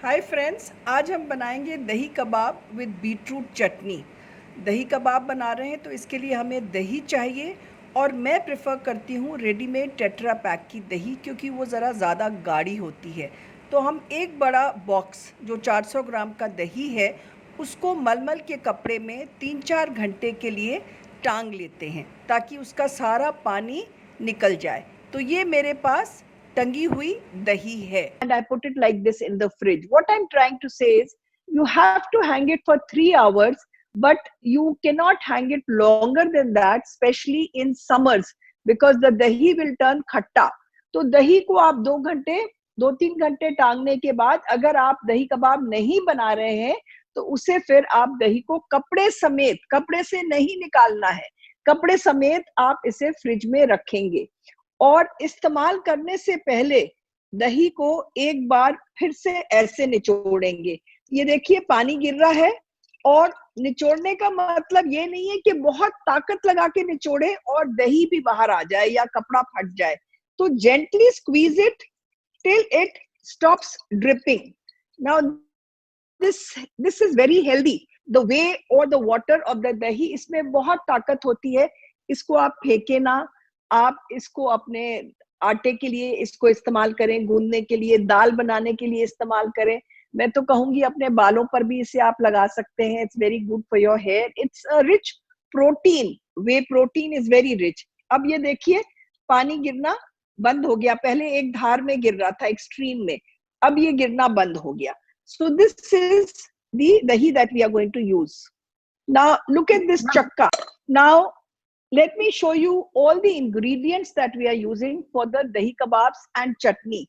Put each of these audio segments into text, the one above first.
Hi friends, आज हम बनाएंगे दही कबाब विद बीटरूट चटनी। दही कबाब बना रहे हैं तो इसके लिए हमें दही चाहिए और मैं प्रेफर करती हूँ रेडीमेड टेट्रा पैक की दही, क्योंकि वो ज़रा ज़्यादा गाढ़ी होती है। तो हम एक बड़ा बॉक्स जो 400 ग्राम का दही है उसको मलमल के कपड़े में 3-4 घंटे के लिए टांग लेते हैं ताकि उसका सारा पानी निकल जाए। तो ये मेरे पास टंगी हुई दही है and I put it like this in the fridge. What I'm trying to say is you have to hang it for 3 hours, but you cannot hang it longer than that, especially in summers, because the dahi will turn खट्टा। तो दही को आप 2 घंटे 2-3 घंटे टांगने के बाद अगर आप दही कबाब नहीं बना रहे हैं तो उसे फिर आप दही को कपड़े समेत, कपड़े से नहीं निकालना है, कपड़े समेत आप इसे फ्रिज में रखेंगे और इस्तेमाल करने से पहले दही को एक बार फिर से ऐसे निचोड़ेंगे। ये देखिए पानी गिर रहा है और निचोड़ने का मतलब ये नहीं है कि बहुत ताकत लगा के निचोड़े और दही भी बाहर आ जाए या कपड़ा फट जाए। तो gently squeeze it till it stops dripping. Now this is very healthy. The way और द वाटर ऑफ द दही, इसमें बहुत ताकत होती है। इसको आप फेंके ना, आप इसको अपने आटे के लिए इसको इस्तेमाल करें, गूंदने के लिए, दाल बनाने के लिए इस्तेमाल करें। मैं तो कहूंगी अपने बालों पर भी इसे आप लगा सकते हैं। It's very good for your hair. It's a rich protein, whey protein is very rich. अब ये देखिए पानी गिरना बंद हो गया। पहले एक धार में गिर रहा था, एक्सट्रीम में, अब ये गिरना बंद हो गया। So this is the dahi that we are going to use. Now look at this chakka. Now let me show you all the ingredients that we are using for the dahi kebabs and chutney.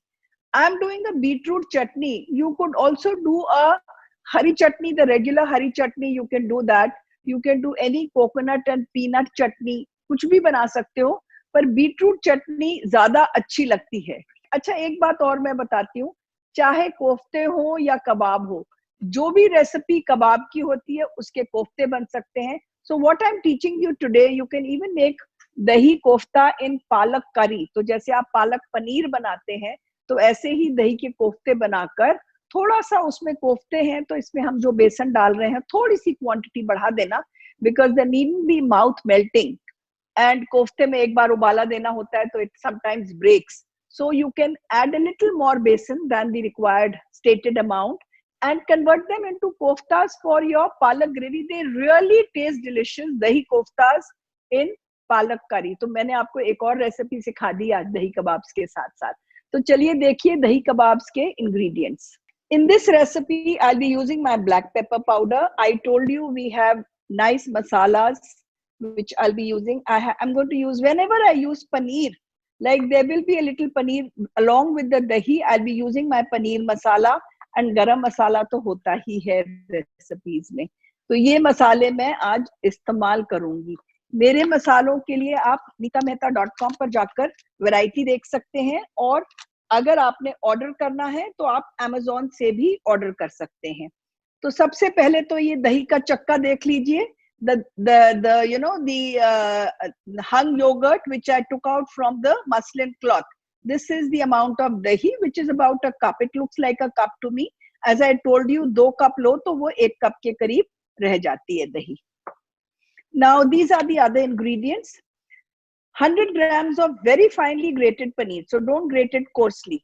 I am doing a beetroot chutney. You could also do a hari chutney, the regular hari chutney. You can do that. You can do any coconut and peanut chutney. कुछ भी बना सकते हो, पर beetroot चटनी ज्यादा अच्छी लगती है। अच्छा, एक बात और मैं बताती हूँ, चाहे कोफ्ते हो या कबाब हो, जो भी रेसिपी कबाब की होती है उसके कोफ्ते बन सकते हैं। So what I'm teaching you today, you can even make दही कोफ्ता in पालक करी। तो जैसे आप पालक पनीर बनाते हैं तो ऐसे ही दही के कोफ्ते बनाकर, थोड़ा सा उसमें कोफ्ते हैं तो इसमें हम जो बेसन डाल रहे हैं थोड़ी सी क्वांटिटी बढ़ा देना, because there needn't be mouth melting, and कोफ्ते में एक बार उबाला देना होता है तो it sometimes breaks. So you can add a little more besan than the required stated amount and convert them into koftas for your palak gravy. They really taste delicious, dahi koftas in palak curry. तो मैंने आपको एक और recipe सिखा दी आज दही kebabs के साथ साथ। तो चलिए देखिए दही कबाब्स के ingredients. In this recipe, I'll be using my black pepper powder. I told you we have nice masalas which I'll be using. I'm going to use, whenever I use paneer, like there will be a little paneer along with the dahi, I'll be using my paneer masala. And गरम मसाला तो होता ही है recipes में। तो ये मसाले मैं आज इस्तेमाल करूंगी। मेरे मसालों के लिए आप nitamehta.com पर जाकर वैरायटी देख सकते हैं, और अगर आपने ऑर्डर करना है तो आप Amazon से भी ऑर्डर कर सकते हैं। तो सबसे पहले तो ये दही का चक्का देख लीजिए। the hung yogurt which I took out from the muslin cloth. This is the amount of dahi, which is about a cup. It looks like a cup to me. As I told you, 2 cup लो तो वो 1 cup के करीब रह जाती है दही। Now these are the other ingredients. 100 grams of very finely grated paneer. So don't grate it coarsely.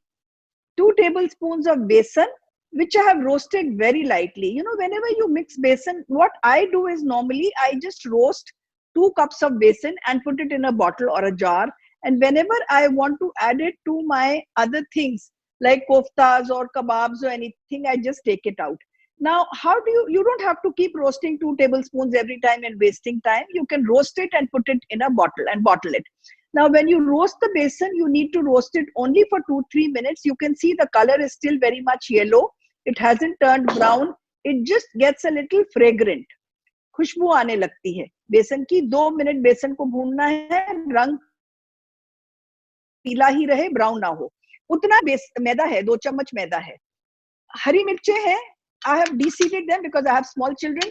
2 tablespoons of besan, which I have roasted very lightly. You know, whenever you mix besan, what I do is normally I just roast 2 cups of besan and put it in a bottle or a jar. And whenever I want to add it to my other things like koftas or kebabs or anything, I just take it out. Now, how do you don't have to keep roasting 2 tablespoons every time and wasting time. You can roast it and put it in a bottle and bottle it. Now, when you roast the besan, you need to roast it only for 2-3 minutes. You can see the color is still very much yellow. It hasn't turned brown. It just gets a little fragrant. खुशबू आने लगती है बेसन की। 2 minute बेसन को भूनना है, रंग पीला ही रहे, ब्राउन ना हो, उतना मैदा है, 2 चम्मच मैदा है। हरी मिर्चें हैं, I have de-seeded them because I have small children,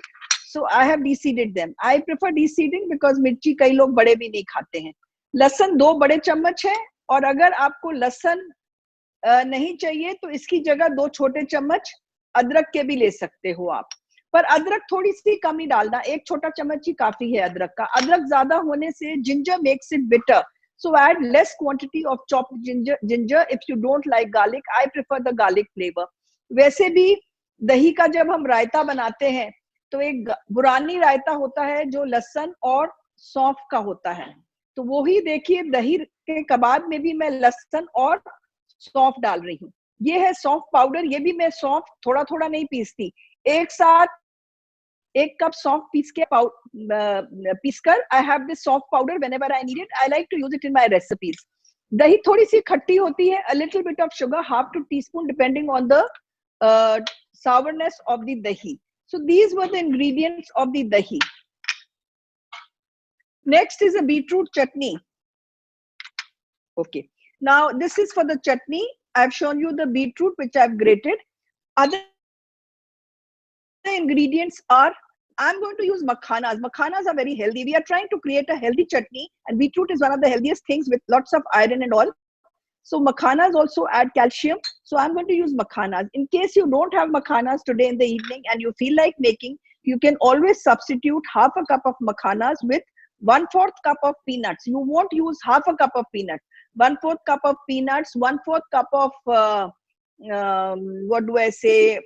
so I have de-seeded them. I prefer de-seeding because मिर्ची कई लोग बड़े भी नहीं खाते हैं। लहसुन 2 बड़े चम्मच है, और अगर आपको लहसुन नहीं चाहिए तो इसकी जगह 2 छोटे चम्मच अदरक के भी ले सकते हो आप, पर अदरक थोड़ी सी कम ही डालना, 1 छोटा चम्मच ही काफी है अदरक का। अदरक ज्यादा होने से ginger makes it bitter, so add less quantity of chopped ginger if you don't like garlic. I prefer the garlic flavor. वैसे भी दही का जब हम रायता बनाते हैं तो एक बुरानी रायता होता है जो लहसुन और सौंफ का होता है, तो वो ही देखिए दही के कबाब में भी मैं लहसुन और सौंफ डाल रही हूँ। ये है सौंफ पाउडर, ये भी मैं सौंफ थोड़ा थोड़ा नहीं पीसती, एक साथ 1 कप सौंफ पीसकर आई हैव दिस सौंफ powder whenever I need it. I like to use it in my recipes. दही थोड़ी सी खट्टी होती है, a little bit of sugar, half to teaspoon depending on the sourness of the dahi. So these were the ingredients of the dahi. Next is a beetroot chutney. Okay, now this is for the chutney. I've shown you the beetroot which I've grated. Other ingredients are, I'm going to use makhanas. Makhanas are very healthy. We are trying to create a healthy chutney, and beetroot is one of the healthiest things with lots of iron and all. So makhanas also add calcium. So I'm going to use makhanas. In case you don't have makhanas today in the evening and you feel like making, you can always substitute half a cup of makhanas with 1/4 cup of peanuts. You won't use half a cup of peanuts. 1/4 cup of peanuts, 1/4 cup of what do I say?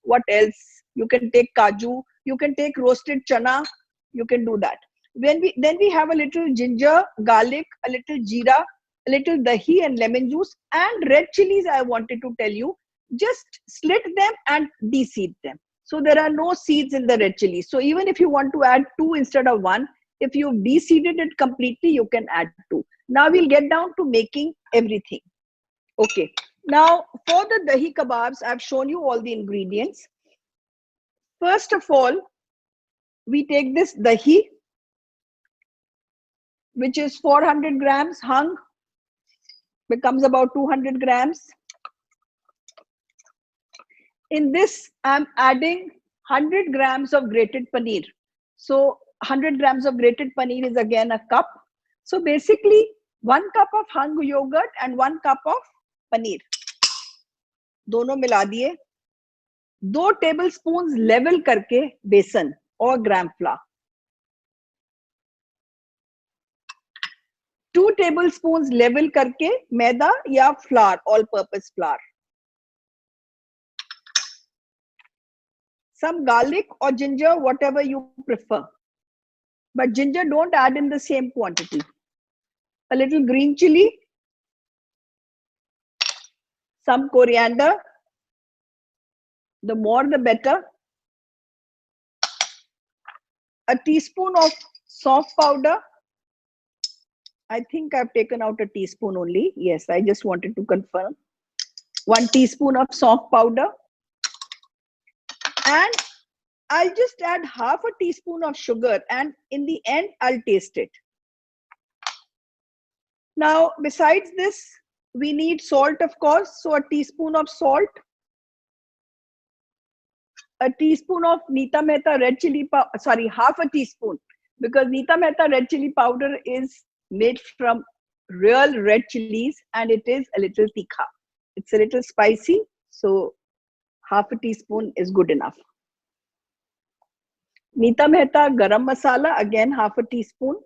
What else? You can take kaju. You can take roasted chana. You can do that. Then we have a little ginger, garlic, a little jeera, a little dahi and lemon juice, and red chilies. I wanted to tell you, just slit them and de-seed them. So there are no seeds in the red chilies. So even if you want to add 2 instead of 1, if you've de-seeded it completely, you can add 2. Now we'll get down to making everything. Okay. Now for the dahi kebabs, I've shown you all the ingredients. First of all, we take this dahi, which is 400 grams hung, becomes about 200 grams. In this, I'm adding 100 grams of grated paneer. So 100 grams of grated paneer is again a cup. So basically 1 cup of hung yogurt and 1 cup of paneer. दोनों मिला दिए. 2 tablespoons level करके बेसन और gram flour. 2 tablespoons level करके मैदा या flour, all purpose flour. Some garlic or ginger, whatever you prefer. But ginger don't add in the same quantity. A little green chili, some coriander, the more the better. A teaspoon of soft powder. I think I've taken out a teaspoon only. Yes, I just wanted to confirm. 1 teaspoon of soft powder. And I'll just add half a teaspoon of sugar, and in the end, I'll taste it. Now, besides this, we need salt, of course. So a teaspoon of salt, a teaspoon of Nita Mehta red chili powder, sorry, half a teaspoon, because Nita Mehta red chili powder is made from real red chilies and it is a little tikha. It's a little spicy, so half a teaspoon is good enough. Nita Mehta garam masala, again half a teaspoon.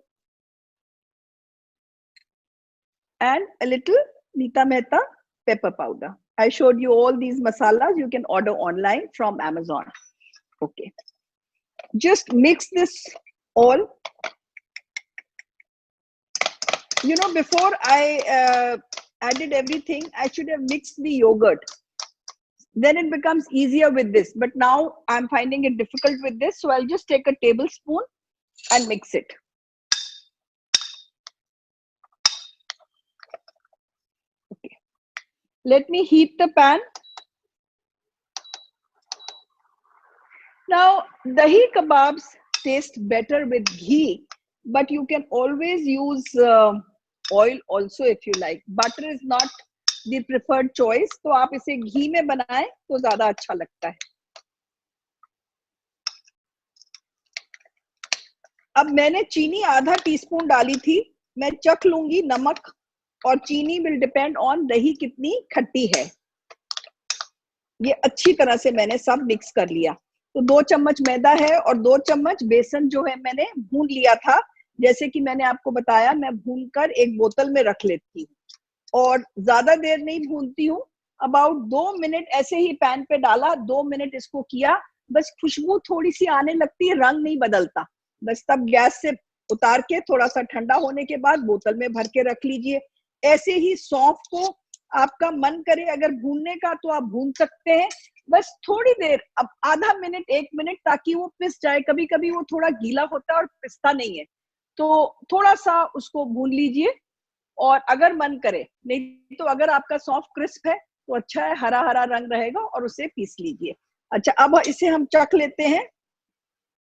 And a little Nita Mehta pepper powder. I showed you all these masalas. You can order online from Amazon. Okay. Just mix this all. You know, before I added everything, I should have mixed the yogurt. Then it becomes easier with this. But now I'm finding it difficult with this. So I'll just take a tablespoon and mix it. Okay. Let me heat the pan. Now, dahi kebabs taste better with ghee, but you can always use oil also if you like. Butter is not the preferred choice, तो आप इसे घी में बनाएं तो ज़्यादा अच्छा लगता है. अब मैंने चीनी आधा टीस्पून डाली थी. मैं चख लूंगी नमक और चीनी will depend on दही कितनी खट्टी है. ये अच्छी तरह से मैंने सब मिक्स कर लिया। तो 2 चम्मच मैदा है और 2 चम्मच बेसन जो है मैंने भून लिया था। जैसे कि मैंने आपको बताया, मैं भूनकर एक बोतल में रख लेती हूँ और ज्यादा देर नहीं भूनती हूँ। अबाउट 2 मिनट ऐसे ही पैन पे डाला, 2 मिनट इसको किया, बस खुशबू थोड़ी सी आने लगती है, रंग नहीं बदलता। बस तब गैस से उतार के थोड़ा सा ठंडा होने के बाद बोतल में भर के रख लीजिए। ऐसे ही सौंफ को आपका मन करे अगर भूनने का तो आप भून सकते हैं, बस थोड़ी देर, अब आधा मिनट 1 मिनट, ताकि वो पिस जाए। कभी कभी वो थोड़ा गीला होता है और पिसता नहीं है, तो थोड़ा सा उसको भून लीजिए। और अगर मन करे, नहीं तो अगर आपका सौंफ क्रिस्प है तो अच्छा है, हरा हरा रंग रहेगा, और उसे पीस लीजिए। अच्छा, अब इसे हम चख लेते हैं।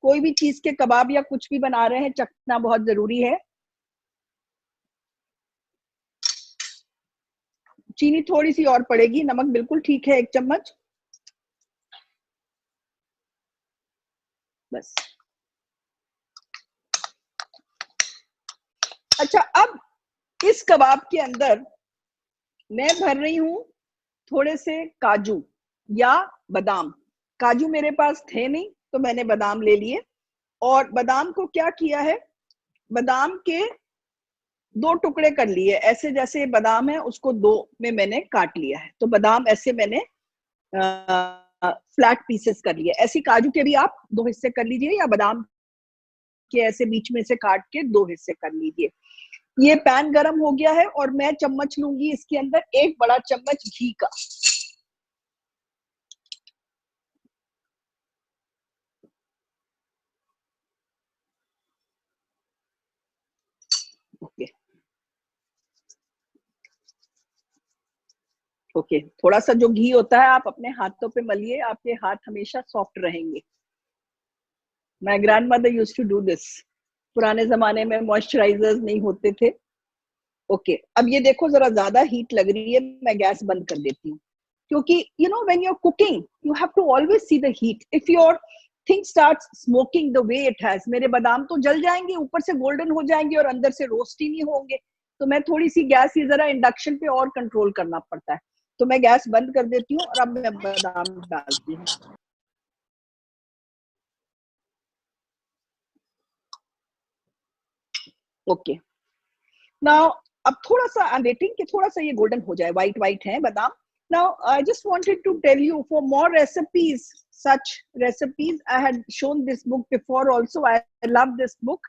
कोई भी चीज के कबाब या कुछ भी बना रहे हैं, चखना बहुत जरूरी है। चीनी थोड़ी सी और पड़ेगी, नमक बिल्कुल ठीक है, 1 चम्मच बस। अच्छा, अब इस कबाब के अंदर मैं भर रही हूँ थोड़े से काजू या बादाम। काजू मेरे पास थे नहीं तो मैंने बादाम ले लिए। और बादाम को क्या किया है, बादाम के 2 टुकड़े कर लिए, ऐसे जैसे बादाम है उसको 2 में मैंने काट लिया है। तो बादाम ऐसे मैंने फ्लैट पीसेस कर लिए। ऐसे काजू के भी आप 2 हिस्से कर लीजिए, या बादाम के ऐसे बीच में से काट के 2 हिस्से कर लीजिए। ये पैन गरम हो गया है और मैं चम्मच लूंगी इसके अंदर 1 बड़ा चम्मच घी का। ओके ओके, थोड़ा सा जो घी होता है आप अपने हाथों पे मलिए, आपके हाथ हमेशा सॉफ्ट रहेंगे। My grandmother used to do this. पुराने जमाने में मॉइस्चराइजर्स नहीं होते थे। ओके, अब ये देखो जरा ज्यादा हीट लग रही है, मैं गैस बंद कर देती हूँ। क्योंकि you know when you are cooking you have to always see the heat. If your thing starts smoking the way it has, मेरे बादाम तो जल जाएंगे, ऊपर से गोल्डन हो जाएंगे और अंदर से रोस्ट ही नहीं होंगे। तो मैं थोड़ी सी गैस ही जरा इंडक्शन पे और कंट्रोल करना पड़ता है। तो मैं गैस बंद कर देती हूँ और अब मैं बादाम डालती हूँ। ओके, नाउ अब थोड़ा सा आई एम वेटिंग कि थोड़ा सा ये गोल्डन हो जाए, व्हाइट व्हाइट है बादाम। Now, I just wanted to tell you, for more recipes, such recipes, I had shown this book before also. I love this book.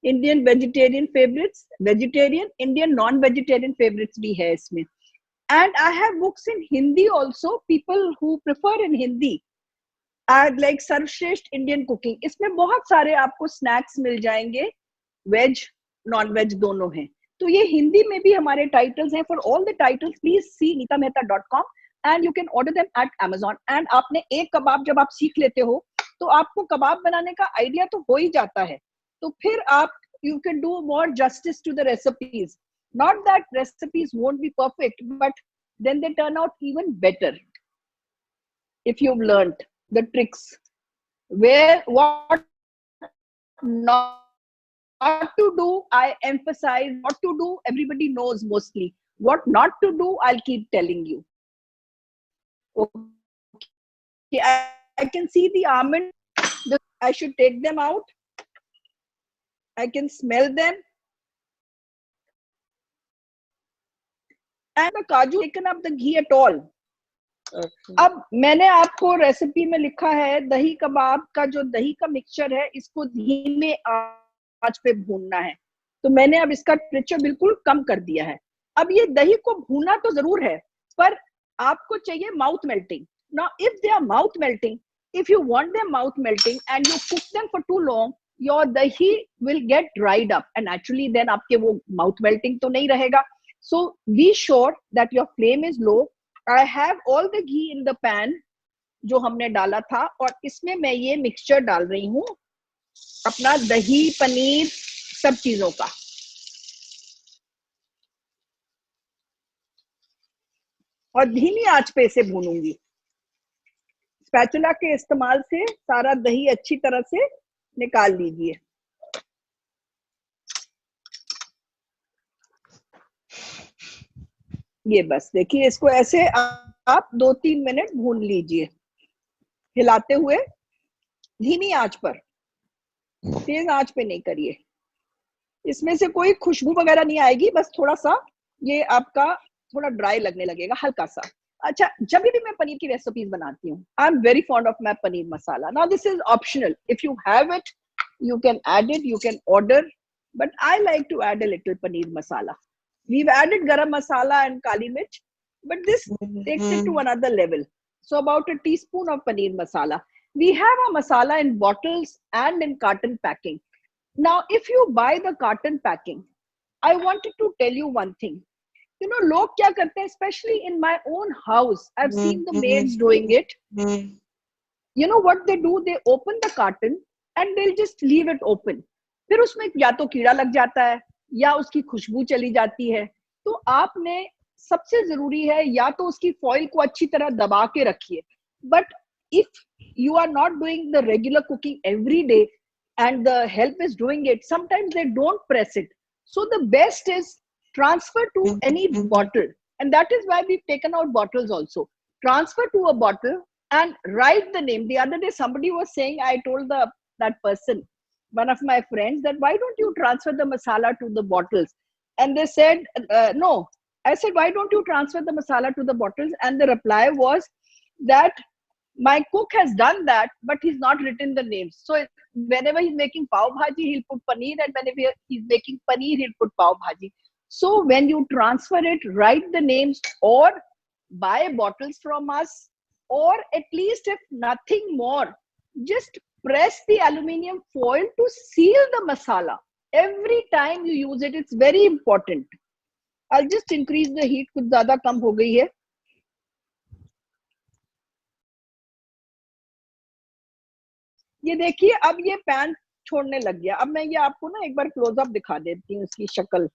Indian vegetarian favorites, vegetarian, Indian non-vegetarian favorites bhi hai isme. And I have books in Hindi also. People who prefer in Hindi, I like Sarvshresht Indian Cooking. इसमें बहुत सारे आपको snacks मिल जाएंगे, veg non veg दोनों हैं। तो ये हिंदी में भी हमारे टाइटल्स हैं। For all the titles please see nitamehta.com and you can order them at Amazon। And आपने एक कबाब जब आप सीख लेते हो तो आपको कबाब बनाने का आइडिया तो हो ही जाता है। तो फिर आप you can do more justice to the recipes. Not that recipes won't be perfect, but then they turn out even better if you've learned the tricks. Where what not to do, I emphasize. What to do, everybody knows mostly. What not to do, I'll keep telling you. Okay, I can see the almond. I should take them out. I can smell them. And the kaju taken up the ghee at all. अब मैंने आपको recipe में लिखा है दही कबाब का जो दही का मिक्सचर है इसको धीमे आंच पे भूनना है। तो मैंने अब इसका टेम्परेचर बिल्कुल कम कर दिया है। अब ये दही को भूनना तो जरूर है, पर आपको चाहिए mouth melting. Now if they are mouth melting, if you want them mouth melting and you cook them for too long, your dahi will get dried up and actually then आपके वो mouth melting तो नहीं रहेगा। So be sure that your flame is low. I have all the ghee in the pan जो हमने डाला था, और इसमें मैं ये मिक्सचर डाल रही हूँ अपना दही पनीर सब चीजों का। और धीमी आंच पे इसे भूनूंगी। स्पैचुला के इस्तेमाल से सारा दही अच्छी तरह से निकाल लीजिए। ये बस देखिए, इसको ऐसे आप 2-3 मिनट भून लीजिए हिलाते हुए, धीमी आंच पर, तेज आंच पे नहीं करिए। इसमें से कोई खुशबू वगैरह नहीं आएगी, बस थोड़ा सा ये आपका थोड़ा ड्राई लगने लगेगा, हल्का सा। अच्छा, जब भी मैं पनीर की रेसिपीज बनाती हूँ, I am very fond of my paneer masala. Now this is optional, if you have it you can add it, you can order, but I like to add a little paneer masala. We've added garam masala and kali mirch, but this takes it to another level. So about a teaspoon of paneer masala. We have a masala in bottles and in carton packing. Now if you buy the carton packing, I wanted to tell you one thing. You know, log kya karte hain, especially in my own house, I've seen the maids doing it. You know what they do? They open the carton and they'll just leave it open. फिर उसमें या तो कीड़ा लग जाता है या उसकी खुशबू चली जाती है। तो आपने सबसे जरूरी है या तो उसकी फॉइल को अच्छी तरह दबा के रखिए। But if you are not doing the regular cooking every day and the help is doing it, sometimes they don't press it. So the best is transfer to any bottle, and that is why we've taken out bottles also. Transfer to a bottle and write the name. The other day somebody was saying, I told that person, one of my friends, that why don't you transfer the masala to the bottles? And they said no. I said, why don't you transfer the masala to the bottles? And the reply was that my cook has done that, but he's not written the names. So whenever he's making pav bhaji, he'll put paneer, and whenever he's making paneer, he'll put pav bhaji. So when you transfer it, write the names or buy bottles from us, or at least if nothing more, just press the aluminium foil to seal the masala every time you use it. It's very important. I'll just increase the heat, कुछ ज़्यादा कम हो गई है। ये देखिए, अब ये pan छोड़ने लग गया। अब मैं ये आपको ना एक बार क्लोजअप दिखा देती हूँ इसकी शक्ल।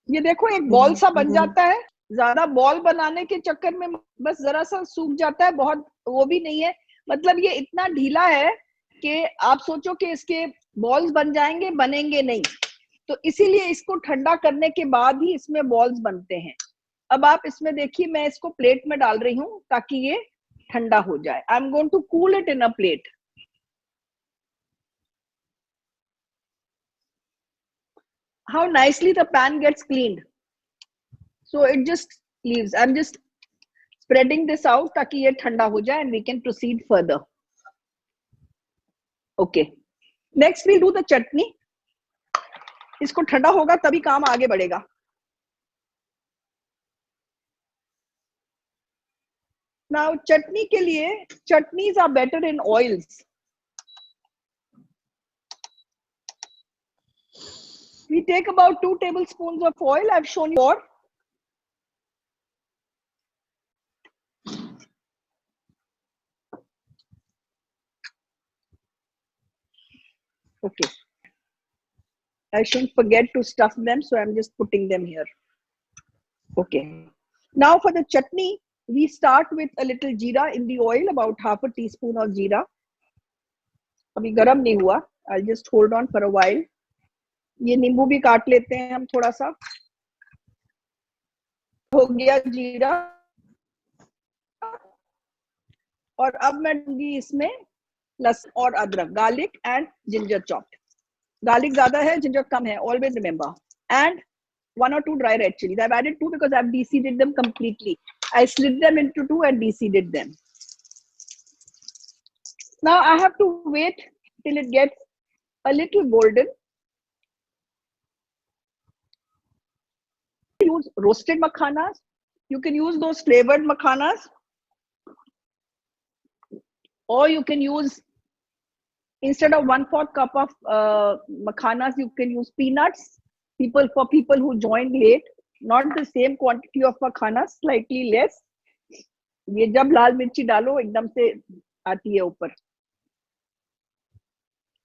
ये देखो, एक बॉल सा बन जाता है। ज्यादा बॉल बनाने के चक्कर में बस जरा सा सूख जाता है, बहुत वो भी नहीं है। मतलब ये इतना ढीला है कि आप सोचो कि इसके बॉल्स बन जाएंगे, बनेंगे नहीं। तो इसीलिए इसको ठंडा करने के बाद ही इसमें बॉल्स बनते हैं। अब आप इसमें देखिए, मैं इसको प्लेट में डाल रही हूँ ताकि ये ठंडा हो जाए। I am going to cool it in a plate. How nicely the pan gets cleaned. So it just leaves. I'm just spreading this out ताकि ये ठंडा हो जाए and we can proceed further. Okay. Next we'll do the chutney. इसको ठंडा होगा तभी काम आगे बढ़ेगा। Now chutney के लिए, chutneys are better in oils. We take about 2 tablespoons of oil. I've shown you before. Okay. I shouldn't forget to stuff them, so I'm just putting them here. Okay. Now for the chutney, we start with a little jeera in the oil, about half a teaspoon of jeera. अभी गरम नहीं हुआ. I'll just hold on for a while. ये नींबू भी काट लेते हैं हम थोड़ा सा. हो गया जीरा. और अब मैं दूंगी इसमें लहसुन और अदरक, garlic and ginger chopped. Garlic ज्यादा है, जिंजर कम है, always remember. And 1 or 2 dry red chilies. I've added 2 because I've de-seeded them completely. I slit them into 2 and de-seeded them. Now I have to wait till it gets a little golden. Use roasted makhanas. You can use those flavored makhanas, or you can use, instead of 1/4 cup of makhanas, you can use peanuts. For people who joined late, not the same quantity of makhanas, slightly less. ये जब लाल मिर्ची डालो एकदम से आती है ऊपर.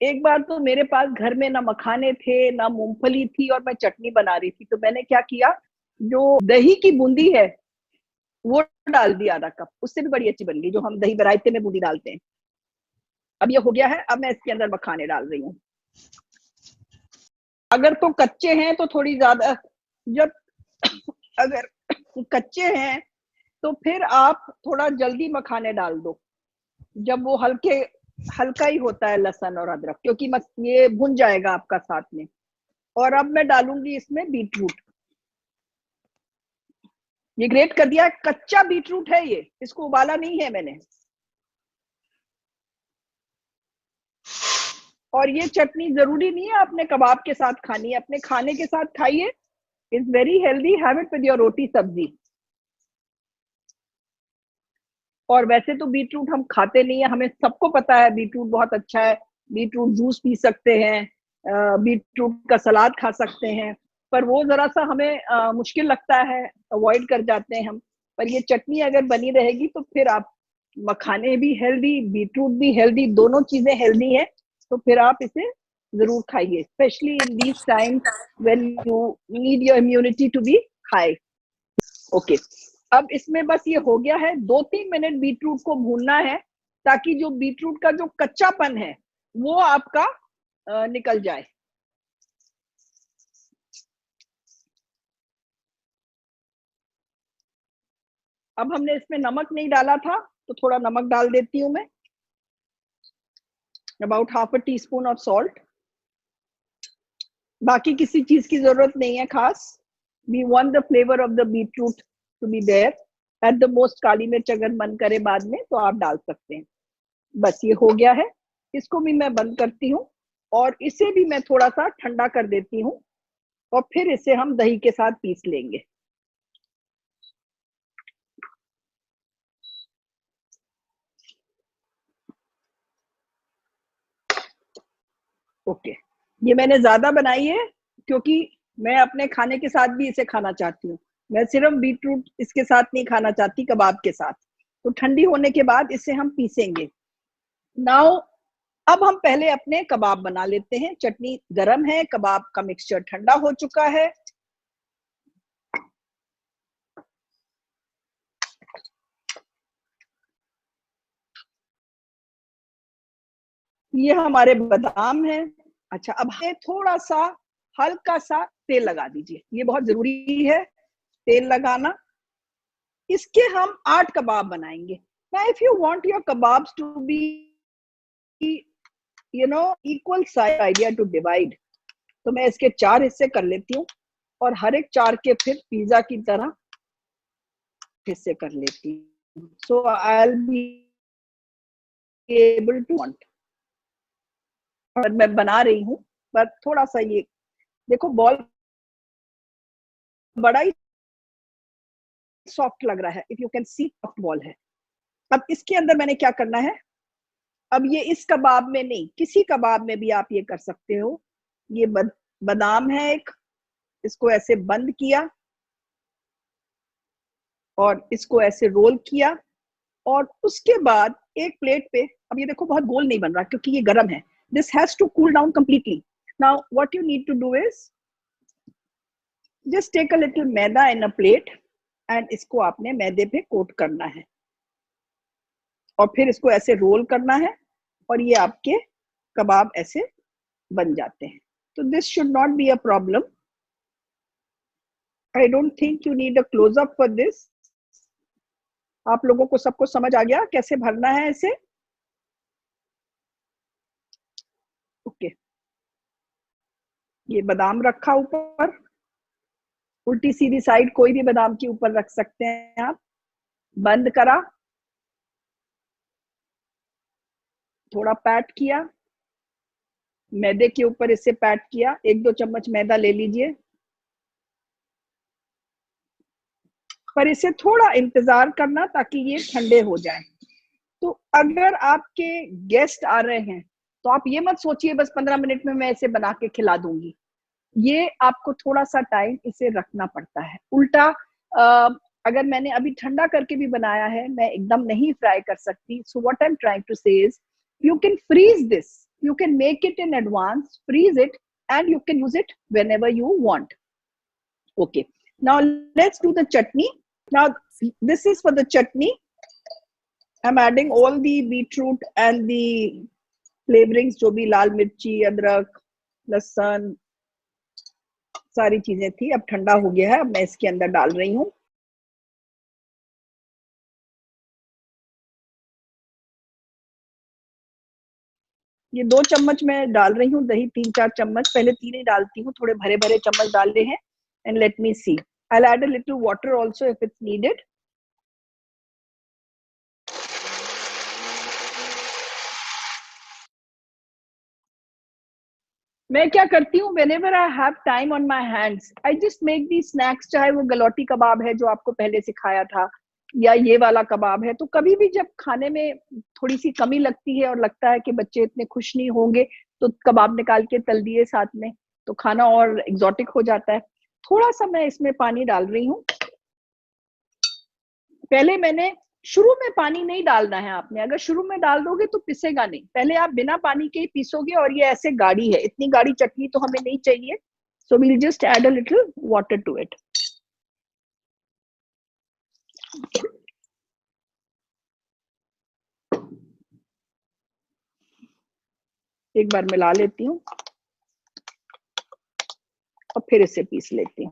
एक बार तो मेरे पास घर में ना मखाने थे ना मूंगफली थी और मैं चटनी बना रही थी, तो मैंने क्या किया, जो दही की बूंदी है वो डाल दिया आधा कप. उससे भी बड़ी अच्छी बन गई, जो हम दही रायते में बूंदी डालते हैं. अब ये हो गया है. अब मैं इसके अंदर मखाने डाल रही हूँ. अगर तो कच्चे हैं तो थोड़ी ज्यादा, जब अगर कच्चे हैं तो फिर आप थोड़ा जल्दी मखाने डाल दो, जब वो हल्का ही होता है लहसुन और अदरक, क्योंकि ये भुन जाएगा आपका साथ में। और अब मैं डालूंगी इसमें बीटरूट। ये ग्रेट कर दिया, कच्चा बीटरूट है ये, इसको उबाला नहीं है मैंने। और ये चटनी जरूरी नहीं है आपने कबाब के साथ खानी है, अपने खाने के साथ खाइए। It's very healthy, have it with your roti sabzi. और वैसे तो बीटरूट हम खाते नहीं है, हमें सबको पता है बीटरूट बहुत अच्छा है। बीटरूट जूस पी सकते हैं, बीटरूट का सलाद खा सकते हैं, पर वो जरा सा हमें मुश्किल लगता है, अवॉइड कर जाते हैं हम। पर ये चटनी अगर बनी रहेगी तो फिर आप, मखाने भी हेल्दी, बीटरूट भी हेल्दी, दोनों चीजें हेल्दी है, तो फिर आप इसे जरूर खाइए, specially in these times when you need your immunity to be high. Okay, अब इसमें बस ये हो गया है, 2-3 मिनट बीटरूट को भूनना है, ताकि जो बीटरूट का जो कच्चापन है वो आपका निकल जाए। अब हमने इसमें नमक नहीं डाला था, तो थोड़ा नमक डाल देती हूँ मैं, about half a teaspoon of salt. बाकी किसी चीज की जरूरत नहीं है खास। We want the flavour of the beetroot to be there. At the most काली मिर्च अगर मन करे बाद में तो आप डाल सकते हैं। बस ये हो गया है, इसको भी मैं बंद करती हूँ और इसे भी मैं थोड़ा सा ठंडा कर देती हूँ, और फिर इसे हम दही के साथ पीस लेंगे। ओके, ये मैंने ज्यादा बनाई है क्योंकि मैं अपने खाने के साथ भी इसे खाना चाहती हूँ। मैं सिर्फ बीटरूट इसके साथ नहीं खाना चाहती, कबाब के साथ। तो ठंडी होने के बाद इसे हम पीसेंगे। नाउ अब हम पहले अपने कबाब बना लेते हैं। चटनी गरम है, कबाब का मिक्सचर ठंडा हो चुका है। ये हमारे बादाम है। अच्छा, अब हमें थोड़ा सा हल्का सा तेल लगा दीजिए, ये बहुत जरूरी है तेल लगाना। इसके हम 8 कबाब बनाएंगे। Now if you want your kebabs to be, equal size, idea to divide, तो मैं इसके 4 हिस्से कर लेती हूँ और हर एक 4 के फिर पिज्जा की तरह हिस्से कर लेती हूँ। So I'll be able to want, और मैं बना रही हूँ, पर थोड़ा सा ये देखो, बॉल बड़ा ही सॉफ्ट लग रहा है, if you can see soft ball है। अब इसके अंदर मैंने क्या करना है, अब ये इस कबाब में नहीं, किसी कबाब में भी आप ये कर सकते हो। ये बादाम है एक, इसको ऐसे बंद किया और इसको ऐसे रोल किया, और उसके बाद एक प्लेट पे, अब ये देखो बहुत गोल नहीं बन रहा क्योंकि ये गर्म है। This has to cool down completely. Now what you need to do is just take a little maida in a plate, and इसको आपने मैदे पे कोट करना है और फिर इसको ऐसे रोल करना है, और ये आपके कबाब ऐसे बन जाते हैं। तो this should not be a problem. I don't think you need a close up for this. आप लोगों को सबको समझ आ गया कैसे भरना है इसे? ओके, ये बादाम रखा ऊपर, उल्टी सीधी साइड कोई भी बादाम के ऊपर रख सकते हैं आप। बंद करा, थोड़ा पैट किया, मैदे के ऊपर इसे पैट किया, 1-2 चम्मच मैदा ले लीजिए, पर इसे थोड़ा इंतजार करना ताकि ये ठंडे हो जाए। तो अगर आपके गेस्ट आ रहे हैं तो आप ये मत सोचिए बस 15 मिनट में मैं इसे बना के खिला दूंगी। ये आपको थोड़ा सा टाइम इसे रखना पड़ता है। उल्टा अगर मैंने अभी ठंडा करके भी बनाया है, मैं एकदम नहीं फ्राई कर सकती। So what I am trying to say is you can freeze this, you can make it in advance, freeze it, and you can use it whenever you want. Okay, now let's do the chutney. Now this is for the chutney. I'm adding all the beetroot and the flavorings, जो भी लाल मिर्ची, अदरक, लहसुन, सारी चीजें थी। अब ठंडा हो गया है, अब मैं इसके अंदर डाल रही हूँ। ये 2 चम्मच मैं डाल रही हूँ दही, 3-4 चम्मच, पहले 3 ही डालती हूँ, थोड़े भरे भरे चम्मच डाले हैं। And let me see, I will add a little water also if it's needed. मैं क्या करती हूँ, whenever I have time on my hands, I just make these snacks, चाहे वो गलौटी कबाब है जो आपको पहले सिखाया था, या ये वाला कबाब है, तो कभी भी जब खाने में थोड़ी सी कमी लगती है और लगता है कि बच्चे इतने खुश नहीं होंगे, तो कबाब निकाल के तल दिए साथ में, तो खाना और एग्जॉटिक हो जाता है। थोड़ा सा मैं इसमें पानी डाल रही हूँ। पहले मैंने, शुरू में पानी नहीं डालना है आपने, अगर शुरू में डाल दोगे तो पिसेगा नहीं, पहले आप बिना पानी के ही पीसोगे, और ये ऐसे गाढ़ी है, इतनी गाढ़ी चटनी तो हमें नहीं चाहिए। So we'll just add a little water to it. एक बार मिला लेती हूँ और फिर इसे पीस लेती हूँ।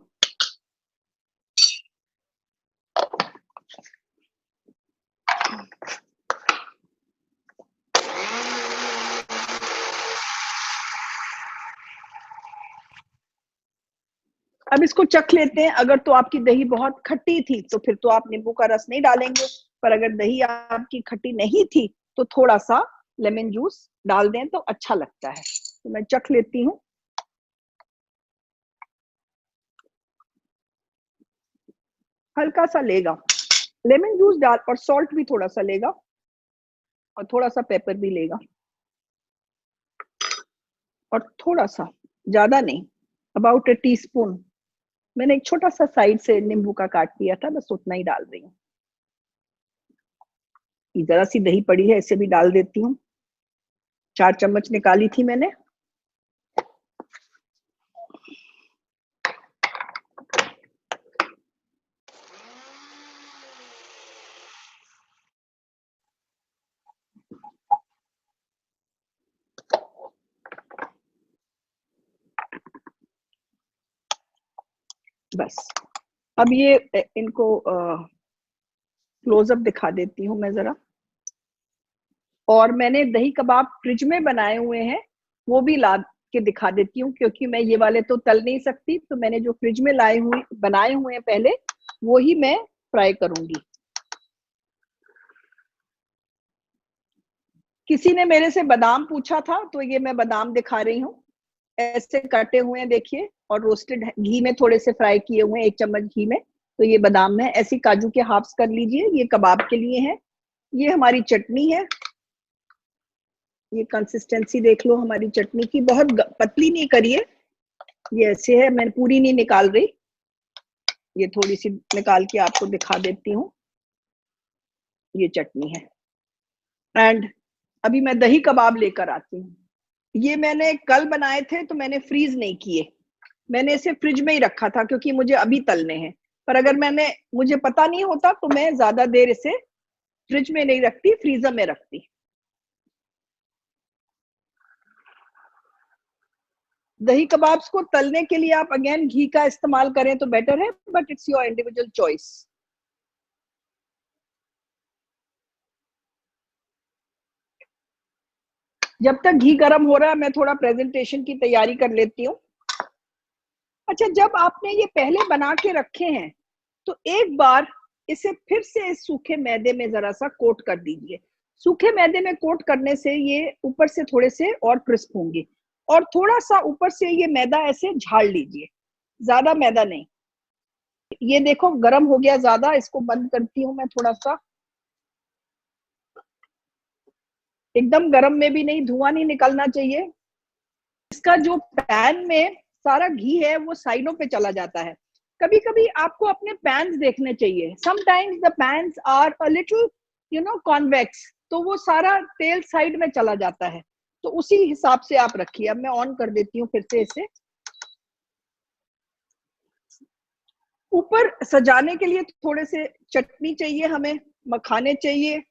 अब इसको चख लेते हैं। अगर तो आपकी दही बहुत खट्टी थी तो फिर तो आप नींबू का रस नहीं डालेंगे, पर अगर दही आपकी खट्टी नहीं थी तो थोड़ा सा लेमन जूस डाल दें तो अच्छा लगता है। तो मैं चख लेती हूँ। हल्का सा लेगा लेमन जूस डाल, और सॉल्ट भी थोड़ा सा लेगा, और थोड़ा सा पेपर भी लेगा, और थोड़ा सा, ज्यादा नहीं, अबाउट अ टीस्पून। मैंने एक छोटा सा साइड से नींबू का काट दिया था, बस उतना ही डाल रही हूँ। जरा सी दही पड़ी है, इसे भी डाल देती हूँ। 4 चम्मच निकाली थी मैंने। बस अब ये इनको क्लोजअप दिखा देती हूँ मैं जरा। और मैंने दही कबाब फ्रिज में बनाए हुए हैं, वो भी ला के दिखा देती हूँ, क्योंकि मैं ये वाले तो तल नहीं सकती, तो मैंने जो फ्रिज में बनाए हुए हैं पहले, वो ही मैं फ्राई करूंगी। किसी ने मेरे से बादाम पूछा था, तो ये मैं बादाम दिखा रही हूँ। ऐसे कटे हुए हैं देखिए, और रोस्टेड घी में थोड़े से फ्राई किए हुए हैं, 1 चम्मच घी में। तो ये बादाम है। ऐसी काजू के हाफ्स कर लीजिए, ये कबाब के लिए है। ये हमारी चटनी है। ये कंसिस्टेंसी देख लो हमारी चटनी की, बहुत पतली नहीं करिए, ये ऐसे है, मैं पूरी नहीं निकाल रही, ये थोड़ी सी निकाल के आपको दिखा देती हूँ। ये चटनी है। एंड अभी मैं दही कबाब लेकर आती हूँ। ये मैंने कल बनाए थे, तो मैंने फ्रीज नहीं किए, मैंने इसे फ्रिज में ही रखा था, क्योंकि मुझे अभी तलने हैं। पर अगर मुझे पता नहीं होता तो मैं ज्यादा देर इसे फ्रिज में नहीं रखती, फ्रीजर में रखती। दही कबाब्स को तलने के लिए आप अगेन घी का इस्तेमाल करें तो बेटर है, but it's your individual choice. जब तक घी गर्म हो रहा है, मैं थोड़ा प्रेजेंटेशन की तैयारी कर लेती हूँ। अच्छा, जब आपने ये पहले बना के रखे हैं, तो एक बार इसे फिर से इस सूखे मैदे में जरा सा कोट कर दीजिए। सूखे मैदे में कोट करने से ये ऊपर से थोड़े से और क्रिस्प होंगे। और थोड़ा सा ऊपर से ये मैदा ऐसे झाड़ लीजिए, ज्यादा मैदा नहीं। ये देखो गर्म हो गया ज्यादा, इसको बंद करती हूँ मैं थोड़ा सा। एकदम गर्म में भी नहीं, धुआं नहीं निकलना चाहिए। इसका जो पैन में सारा घी है वो साइडों पे चला जाता है। कभी कभी आपको अपने पैन्स देखने चाहिए, sometimes the pans are a little convex, तो वो सारा तेल साइड में चला जाता है, तो उसी हिसाब से आप रखिए। अब मैं ऑन कर देती हूँ फिर से इसे। ऊपर सजाने के लिए थोड़े से चटनी चाहिए हमें, मखाने चाहिए।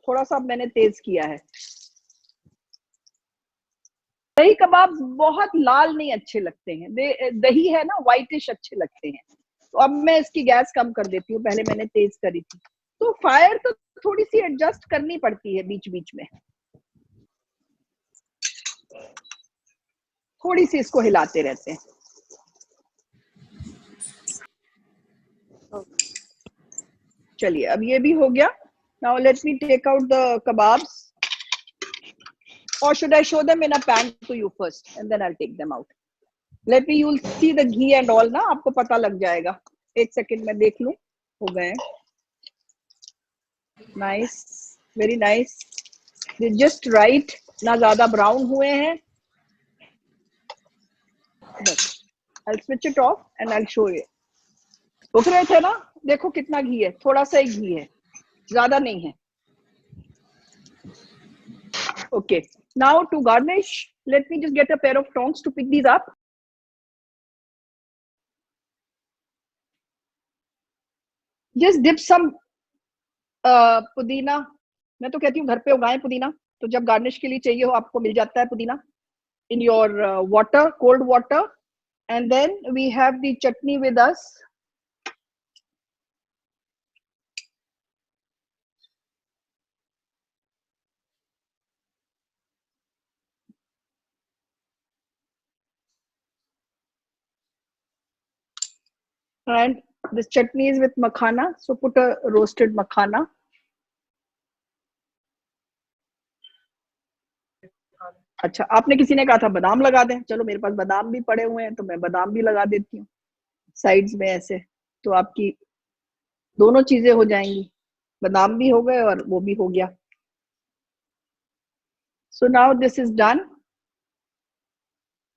थोड़ा सा मैंने तेज किया है। दही कबाब बहुत लाल नहीं अच्छे लगते हैं, दही है ना, व्हाइटिश अच्छे लगते हैं। तो अब मैं इसकी गैस कम कर देती हूँ, पहले मैंने तेज करी थी। तो फायर तो थोड़ी सी एडजस्ट करनी पड़ती है बीच बीच में, थोड़ी सी इसको हिलाते रहते हैं। चलिए अब ये भी हो गया। Now let me take out the kebabs, or should I show them in a pan to you first and then I'll take them out? Let me, you'll see the ghee and all ना, आपको पता लग जाएगा। एक second में देख लूं, हो गए। Nice, very nice, just right, ना ज्यादा ब्राउन हुए हैं। बस I'll switch it off and I'll show you. उठ रहे थे ना, देखो कितना घी है, थोड़ा सा ही घी है, ज्यादा नहीं है। Okay, now to garnish, let me just get a pair of tongs to pick these up. Just dip some पुदीना, मैं तो कहती हूँ घर पे उगाएं पुदीना, तो जब गार्निश के लिए चाहिए हो आपको मिल जाता है पुदीना, in your water, cold water, and then we have the chutney with us. And this chutney is with makhana, so put a roasted makhana. अच्छा, आपने किसी ने कहा था बादाम लगा दें, चलो मेरे पास बादाम भी पड़े हुए हैं तो मैं बादाम भी लगा देती हूँ साइड्स में ऐसे, तो आपकी दोनों चीजें हो जाएंगी, बादाम भी हो गए और वो भी हो गया। So now this is done.